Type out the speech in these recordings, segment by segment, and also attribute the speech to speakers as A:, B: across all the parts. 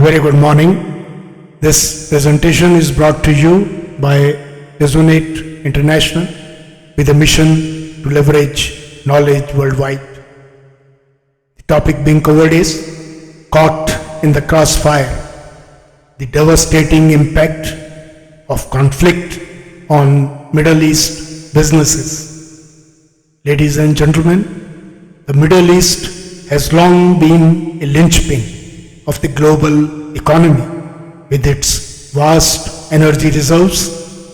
A: A very good morning. This presentation is brought to you by Resonate International with a mission to leverage knowledge worldwide. The topic being covered is Caught in the Crossfire, the devastating impact of conflict on Middle East businesses. Ladies and gentlemen, the Middle East has long been a linchpin of the global economy with its vast energy reserves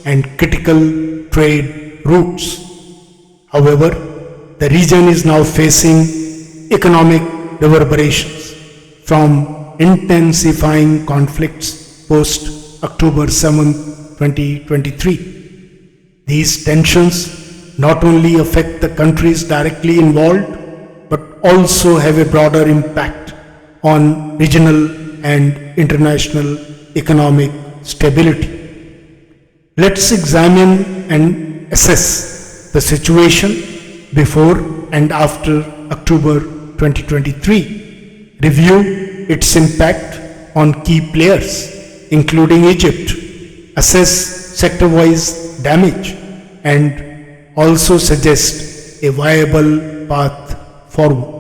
A: and critical trade routes. However, the region is now facing economic reverberations from intensifying conflicts post October 7, 2023. These tensions not only affect the countries directly involved but also have a broader impact on regional and international economic stability. Let's examine and assess the situation before and after October 2023, review its impact on key players including Egypt, assess sector-wise damage and also suggest a viable path forward.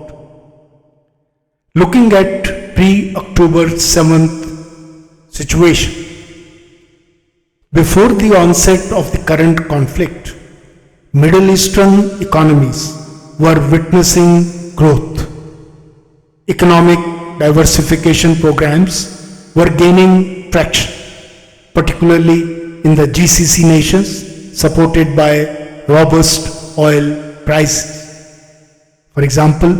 A: Looking at pre-October 7th situation. Before the onset of the current conflict, Middle Eastern economies were witnessing growth. Economic diversification programs were gaining traction, particularly in the GCC nations, supported by robust oil prices. For example,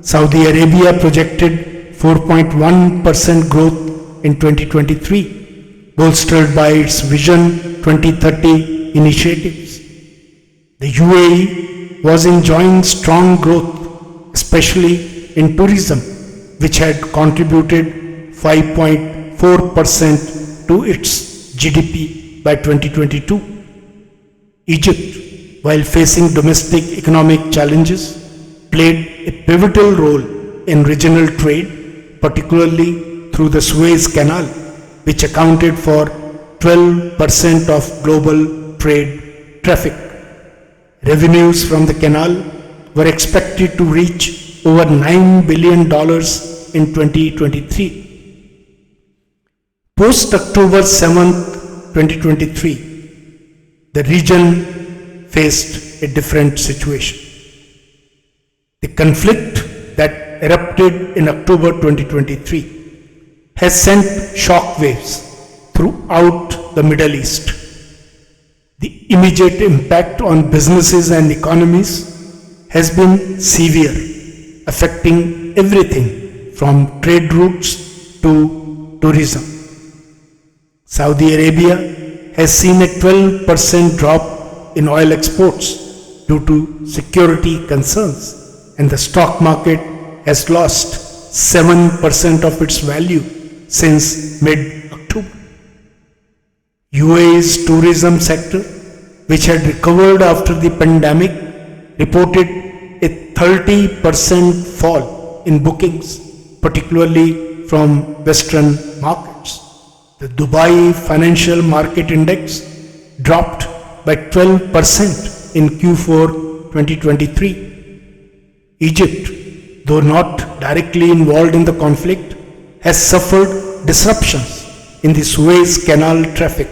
A: Saudi Arabia projected 4.1% growth in 2023, bolstered by its Vision 2030 initiatives. The UAE was enjoying strong growth, especially in tourism, which had contributed 5.4% to its GDP by 2022. Egypt, while facing domestic economic challenges, played a pivotal role in regional trade, particularly through the Suez Canal, which accounted for 12% of global trade traffic. Revenues from the canal were expected to reach over $9 billion in 2023. Post-October 7th, 2023, the region faced a different situation. The conflict that erupted in October 2023 has sent shock waves throughout the Middle East. The immediate impact on businesses and economies has been severe, affecting everything from trade routes to tourism. Saudi Arabia has seen a 12% drop in oil exports due to security concerns, and the stock market has lost 7% of its value since mid-October. UAE's tourism sector, which had recovered after the pandemic, reported a 30% fall in bookings, particularly from Western markets. The Dubai Financial Market Index dropped by 12% in Q4 2023. Egypt, though not directly involved in the conflict, has suffered disruptions in the Suez Canal traffic,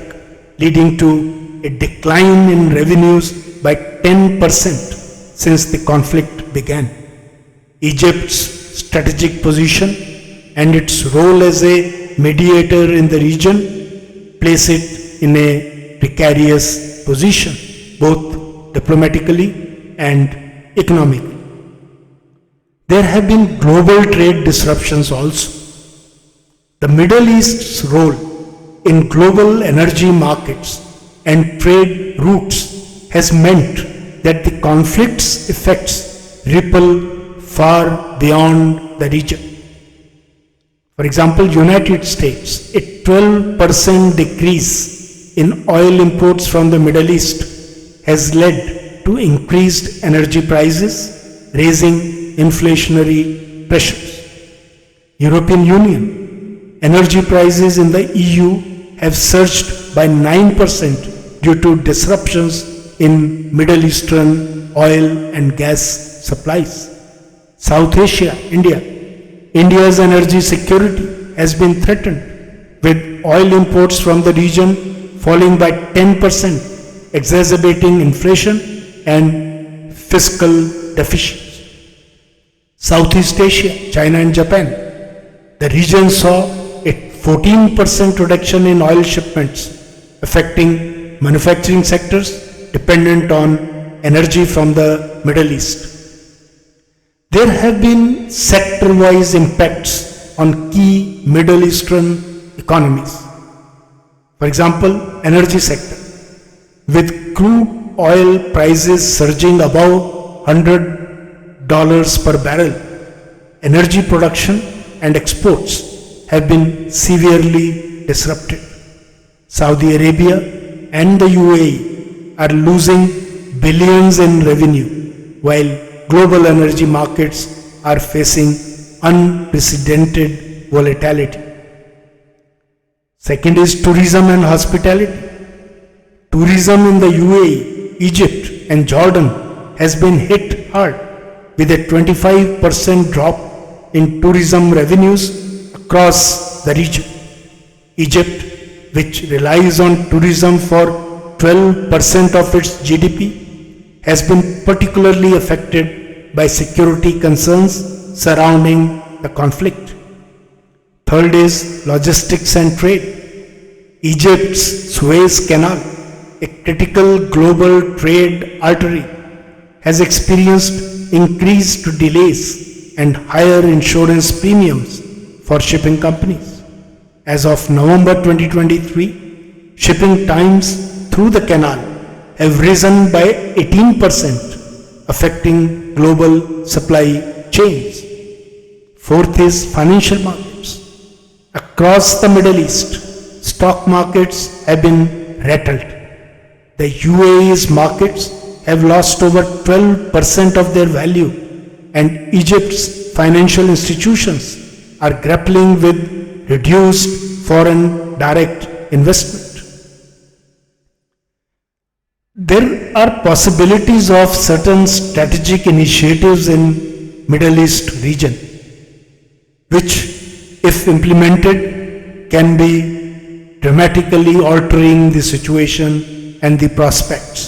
A: leading to a decline in revenues by 10% since the conflict began. Egypt's strategic position and its role as a mediator in the region place it in a precarious position, both diplomatically and economically. There have been global trade disruptions also. The Middle East's role in global energy markets and trade routes has meant that the conflict's effects ripple far beyond the region. For example, United States, a 12% decrease in oil imports from the Middle East has led to increased energy prices, raising inflationary pressures. European Union, energy prices in the EU have surged by 9% due to disruptions in Middle Eastern oil and gas supplies. South Asia, India. India's energy security has been threatened with oil imports from the region falling by 10%, exacerbating inflation and fiscal deficits. Southeast Asia, China and Japan. The region saw a 14% reduction in oil shipments, affecting manufacturing sectors dependent on energy from the Middle East. There have been sector-wise impacts on key Middle Eastern economies. For example, energy sector. With crude oil prices surging above $100 per barrel, energy production and exports have been severely disrupted. Saudi Arabia and the UAE are losing billions in revenue, while global energy markets are facing unprecedented volatility. Second is tourism and hospitality. Tourism in the UAE, Egypt and Jordan has been hit hard with a 25% drop in tourism revenues across the region. Egypt, which relies on tourism for 12% of its GDP, has been particularly affected by security concerns surrounding the conflict. Third is logistics and trade. Egypt's Suez Canal, a critical global trade artery, has experienced increased delays and higher insurance premiums for shipping companies. As of November 2023, shipping times through the canal have risen by 18%, affecting global supply chains. Fourth is financial markets. Across the Middle East, stock markets have been rattled. The UAE's markets have lost over 12% of their value, and Egypt's financial institutions are grappling with reduced foreign direct investment. There are possibilities of certain strategic initiatives in Middle East region, which, if implemented, can be dramatically altering the situation and the prospects.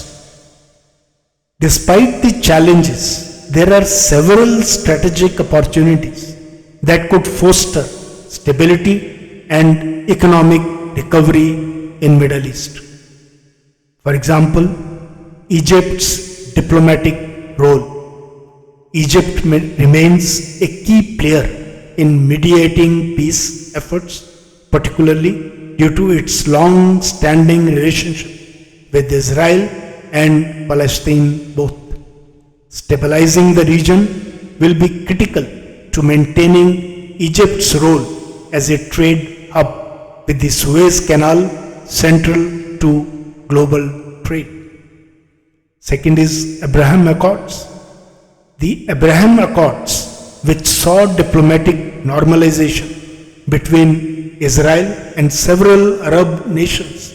A: Despite the challenges, there are several strategic opportunities that could foster stability and economic recovery in Middle East. For example, Egypt's diplomatic role. Egypt remains a key player in mediating peace efforts, particularly due to its long-standing relationship with Israel and Palestine both. Stabilizing the region will be critical to maintaining Egypt's role as a trade hub, with the Suez Canal central to global trade. Second is Abraham Accords. The Abraham Accords, which saw diplomatic normalization between Israel and several Arab nations,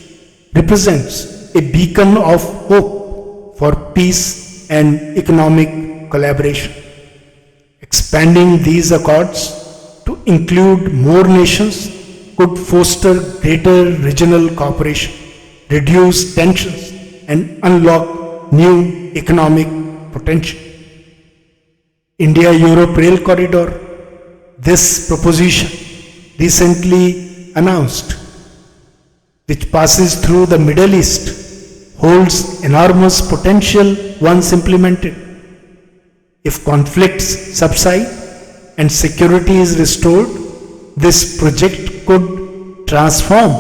A: represents a beacon of hope for peace and economic collaboration. Expanding these accords to include more nations could foster greater regional cooperation, reduce tensions, and unlock new economic potential. India-Europe Rail Corridor. This proposition, recently announced, which passes through the Middle East, holds enormous potential once implemented. If conflicts subside and security is restored, this project could transform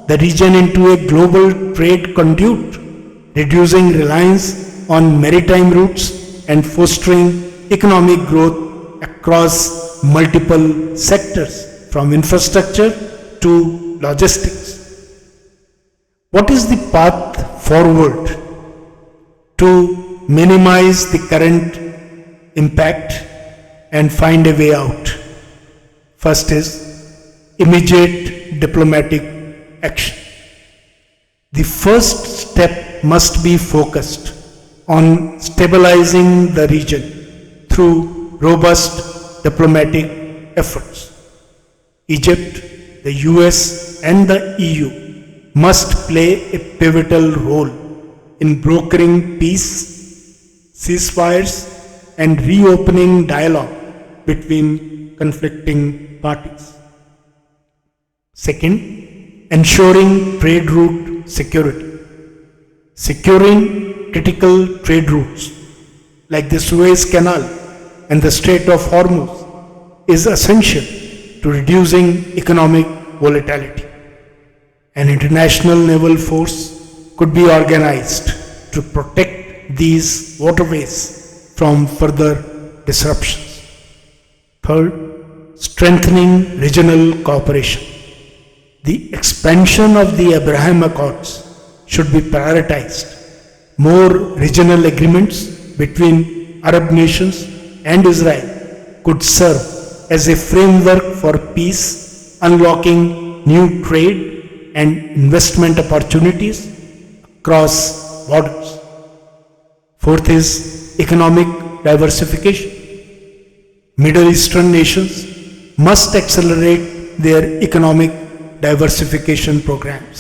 A: the region into a global trade conduit, reducing reliance on maritime routes and fostering economic growth across multiple sectors, from infrastructure to logistics. What is the path forward to minimize the current impact and find a way out? First is immediate diplomatic action. The first step must be focused on stabilizing the region through robust diplomatic efforts. Egypt, the US, and the EU must play a pivotal role in brokering peace, ceasefires, and reopening dialogue between conflicting parties. Second, ensuring trade route security. Securing critical trade routes like the Suez Canal and the Strait of Hormuz is essential to reducing economic volatility. An international naval force could be organized to protect these waterways from further disruptions. Third, strengthening regional cooperation. The expansion of the Abraham Accords should be prioritized. More regional agreements between Arab nations and Israel could serve as a framework for peace, unlocking new trade and investment opportunities across borders. Fourth is economic diversification. Middle Eastern nations must accelerate their economic diversification programs,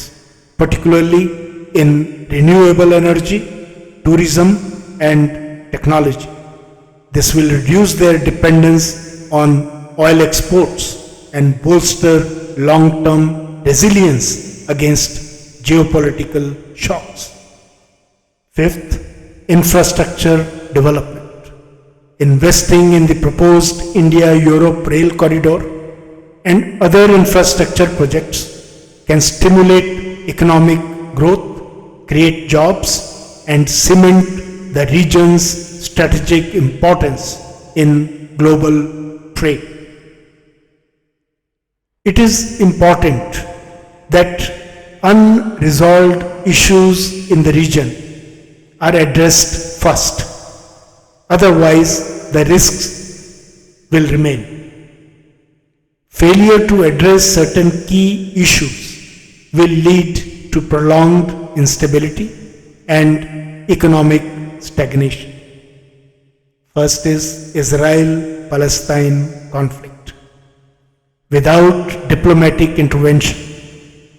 A: particularly in renewable energy, tourism, and technology. This will reduce their dependence on oil exports and bolster long-term resilience against geopolitical shocks. Fifth, infrastructure development. Investing in the proposed India-Europe rail corridor and other infrastructure projects can stimulate economic growth, create jobs, and cement the region's strategic importance in global trade. It is important that unresolved issues in the region are addressed first. Otherwise, the risks will remain. Failure to address certain key issues will lead to prolonged instability and economic stagnation. First is Israel-Palestine conflict. Without diplomatic intervention,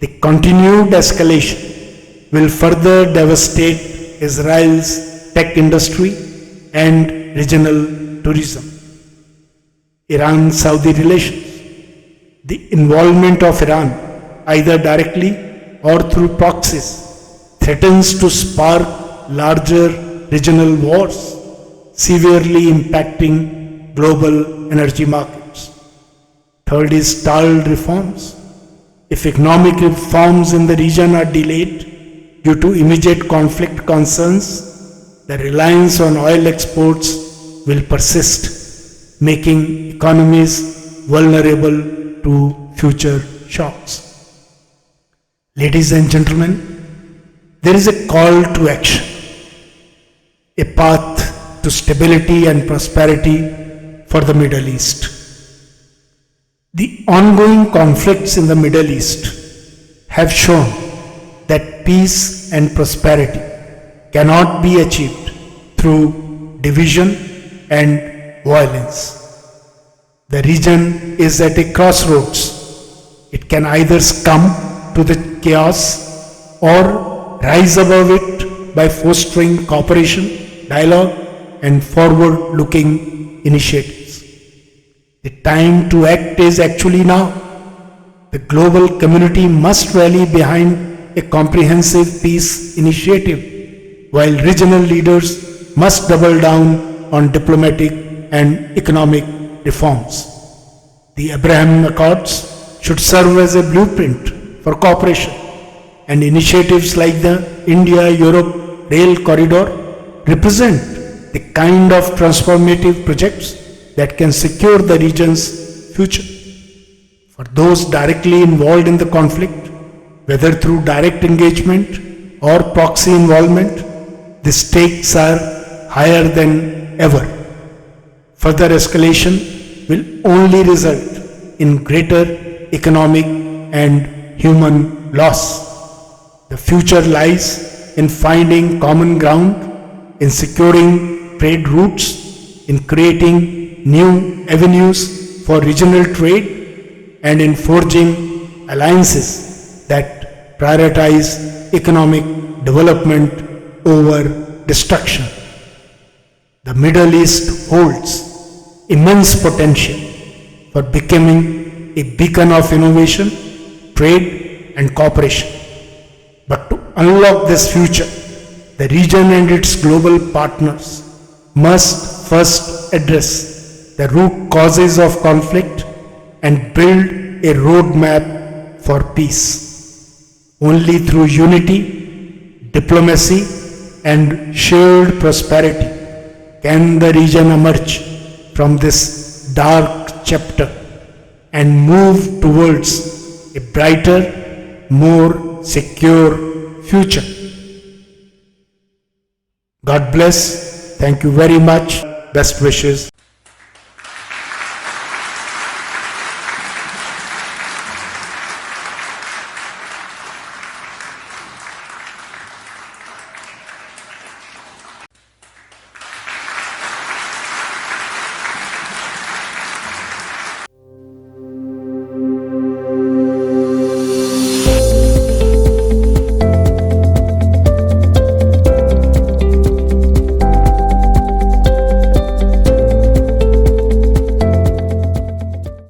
A: the continued escalation will further devastate Israel's tech industry and regional tourism. Iran-Saudi relations. The involvement of Iran, either directly or through proxies, threatens to spark larger regional wars, severely impacting global energy markets. Third is stalled reforms. If economic reforms in the region are delayed due to immediate conflict concerns, the reliance on oil exports will persist, making economies vulnerable to future shocks. Ladies and gentlemen, there is a call to action, a path to stability and prosperity for the Middle East. The ongoing conflicts in the Middle East have shown that peace and prosperity cannot be achieved through division and violence. The region is at a crossroads. It can either succumb to the chaos or rise above it by fostering cooperation, dialogue, and forward-looking initiatives. The time to act is actually now. The global community must rally behind a comprehensive peace initiative, while regional leaders must double down on diplomatic and economic reforms. The Abraham Accords should serve as a blueprint for cooperation, and initiatives like the India-Europe Rail Corridor represent the kind of transformative projects that can secure the region's future. For those directly involved in the conflict, whether through direct engagement or proxy involvement, the stakes are higher than ever. Further escalation will only result in greater economic and human loss. The future lies in finding common ground, in securing trade routes, in creating new avenues for regional trade, and in forging alliances that prioritize economic development over destruction. The Middle East holds immense potential for becoming a beacon of innovation, trade, and cooperation. But to unlock this future, the region and its global partners must first address the root causes of conflict and build a roadmap for peace. Only through unity, diplomacy, and shared prosperity can the region emerge from this dark chapter and move towards a brighter, more secure future. God bless. Thank you very much. Best wishes.